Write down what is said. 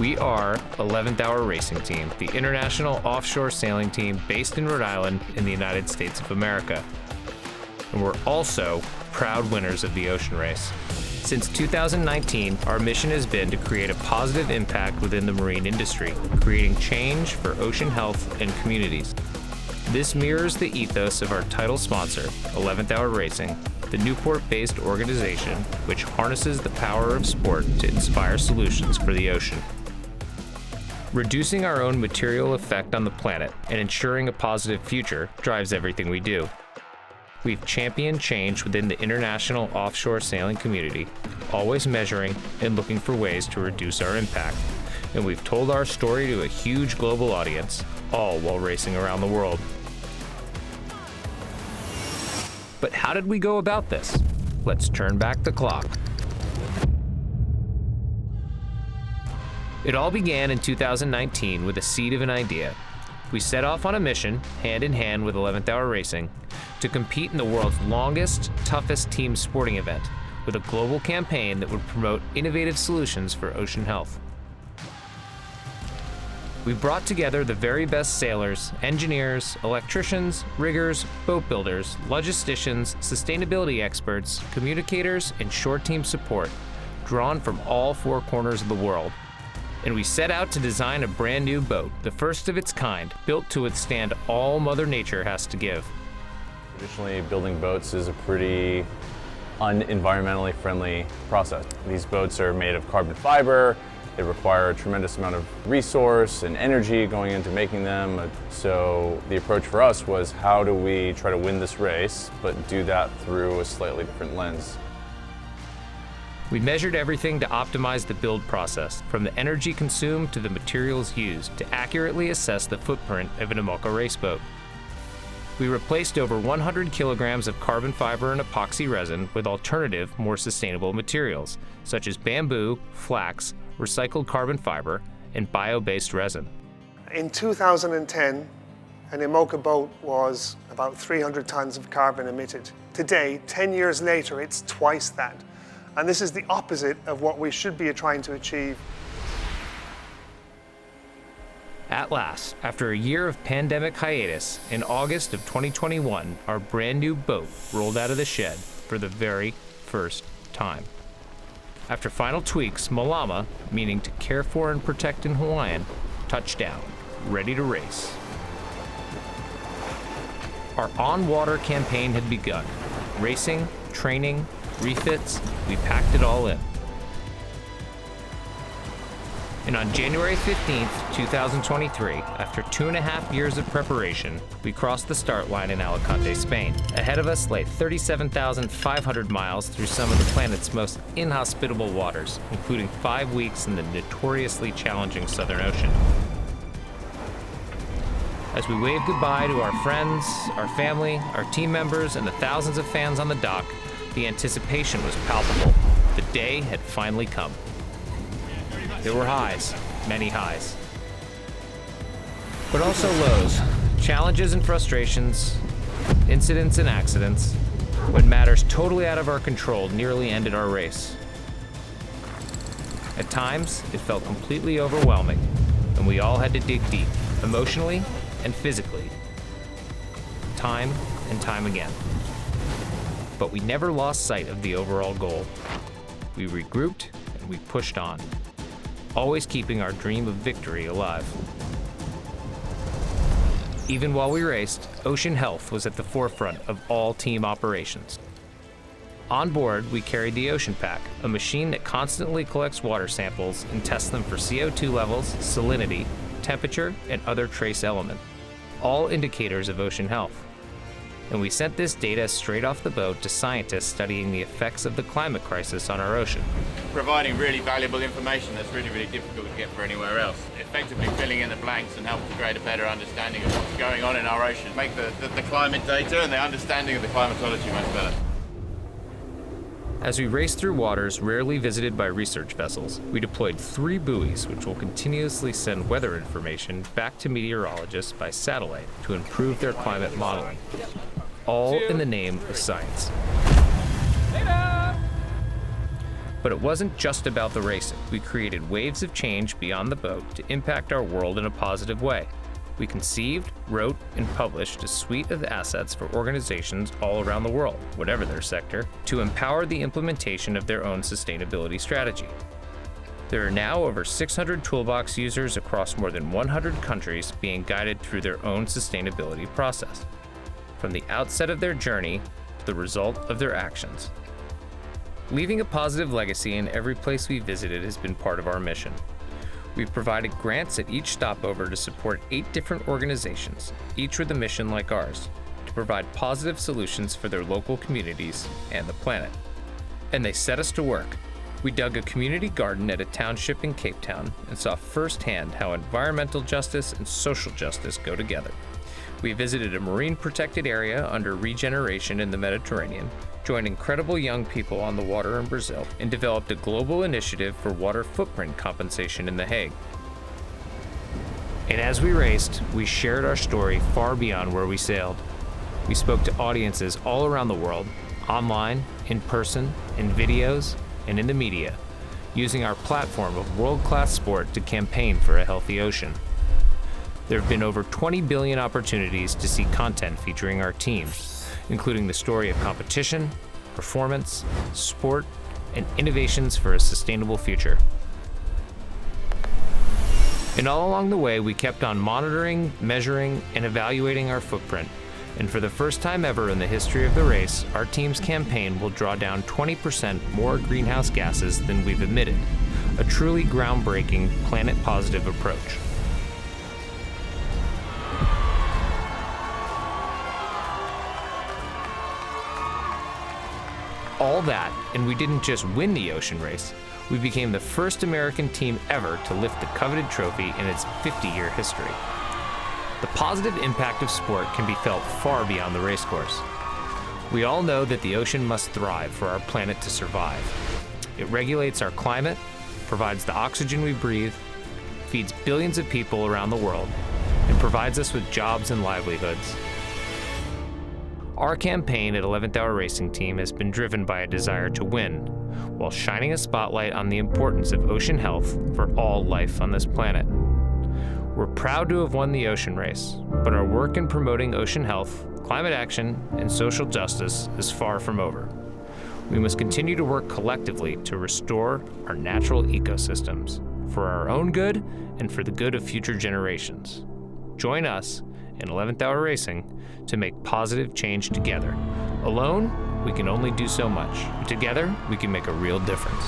We are 11th Hour Racing Team, the international offshore sailing team based in Rhode Island in the United States of America. And we're also proud winners of the ocean race. Since 2019, our mission has been to create a positive impact within the marine industry, creating change for ocean health and communities. This mirrors the ethos of our title sponsor, 11th Hour Racing, the Newport-based organization which harnesses the power of sport to inspire solutions for the ocean. Reducing our own material effect on the planet and ensuring a positive future drives everything we do. We've championed change within the international offshore sailing community, always measuring and looking for ways to reduce our impact. And we've told our story to a huge global audience, all while racing around the world. But how did we go about this? Let's turn back the clock. It all began in 2019 with a seed of an idea. We set off on a mission, hand in hand with 11th Hour Racing, to compete in the world's longest, toughest team sporting event, with a global campaign that would promote innovative solutions for ocean health. We brought together the very best sailors, engineers, electricians, riggers, boat builders, logisticians, sustainability experts, communicators, and shore team support, drawn from all four corners of the world. And we set out to design a brand new boat, the first of its kind, built to withstand all Mother Nature has to give. Traditionally, building boats is a pretty unenvironmentally friendly process. These boats are made of carbon fiber. They require a tremendous amount of resource and energy going into making them. So the approach for us was, how do we try to win this race, but do that through a slightly different lens? We measured everything to optimize the build process, from the energy consumed to the materials used, to accurately assess the footprint of an IMOCA race boat. We replaced over 100 kilograms of carbon fiber and epoxy resin with alternative, more sustainable materials, such as bamboo, flax, recycled carbon fiber, and bio-based resin. In 2010, an IMOCA boat was about 300 tons of carbon emitted. Today, 10 years later, it's twice that. And this is the opposite of what we should be trying to achieve. At last, after a year of pandemic hiatus, in August of 2021, our brand new boat rolled out of the shed for the very first time. After final tweaks, Malama, meaning to care for and protect in Hawaiian, touched down, ready to race. Our on-water campaign had begun. Racing, training, refits, we packed it all in. And on January 15th, 2023, after 2.5 years of preparation, we crossed the start line in Alicante, Spain. Ahead of us lay 37,500 miles through some of the planet's most inhospitable waters, including 5 weeks in the notoriously challenging Southern Ocean. As we waved goodbye to our friends, our family, our team members, and the thousands of fans on the dock, the anticipation was palpable. The day had finally come. There were highs, many highs, but also lows, challenges and frustrations, incidents and accidents, when matters totally out of our control nearly ended our race. At times, it felt completely overwhelming, and we all had to dig deep, emotionally and physically, time and time again. But we never lost sight of the overall goal. We regrouped and we pushed on, always keeping our dream of victory alive. Even while we raced, ocean health was at the forefront of all team operations. On board, we carried the Ocean Pack, a machine that constantly collects water samples and tests them for CO2 levels, salinity, temperature, and other trace elements, all indicators of ocean health. And we sent this data straight off the boat to scientists studying the effects of the climate crisis on our ocean. Providing really valuable information that's really, really difficult to get for anywhere else. Effectively filling in the blanks and helping to create a better understanding of what's going on in our ocean. Make the climate data and the understanding of the climatology much better. As we raced through waters rarely visited by research vessels, we deployed 3 buoys which will continuously send weather information back to meteorologists by satellite to improve their climate modeling, all in the name of science. But it wasn't just about the racing. We created waves of change beyond the boat to impact our world in a positive way. We conceived, wrote, and published a suite of assets for organizations all around the world, whatever their sector, to empower the implementation of their own sustainability strategy. There are now over 600 Toolbox users across more than 100 countries being guided through their own sustainability process, from the outset of their journey to the result of their actions. Leaving a positive legacy in every place we visited has been part of our mission. We've provided grants at each stopover to support 8 different organizations, each with a mission like ours, to provide positive solutions for their local communities and the planet. And they set us to work. We dug a community garden at a township in Cape Town and saw firsthand how environmental justice and social justice go together. We visited a marine protected area under regeneration in the Mediterranean, joined incredible young people on the water in Brazil, and developed a global initiative for water footprint compensation in The Hague. And as we raced, we shared our story far beyond where we sailed. We spoke to audiences all around the world, online, in person, in videos, and in the media, using our platform of world-class sport to campaign for a healthy ocean. There have been over 20 billion opportunities to see content featuring our team, including the story of competition, performance, sport, and innovations for a sustainable future. And all along the way, we kept on monitoring, measuring, and evaluating our footprint. And for the first time ever in the history of the race, our team's campaign will draw down 20% more greenhouse gases than we've emitted, a truly groundbreaking planet-positive approach. All that, and we didn't just win the ocean race, we became the first American team ever to lift the coveted trophy in its 50-year history. The positive impact of sport can be felt far beyond the racecourse. We all know that the ocean must thrive for our planet to survive. It regulates our climate, provides the oxygen we breathe, feeds billions of people around the world, and provides us with jobs and livelihoods. Our campaign at 11th Hour Racing Team has been driven by a desire to win, while shining a spotlight on the importance of ocean health for all life on this planet. We're proud to have won the ocean race, but our work in promoting ocean health, climate action, and social justice is far from over. We must continue to work collectively to restore our natural ecosystems for our own good and for the good of future generations. Join us in 11th Hour Racing to make positive change together. Alone, we can only do so much. Together, we can make a real difference.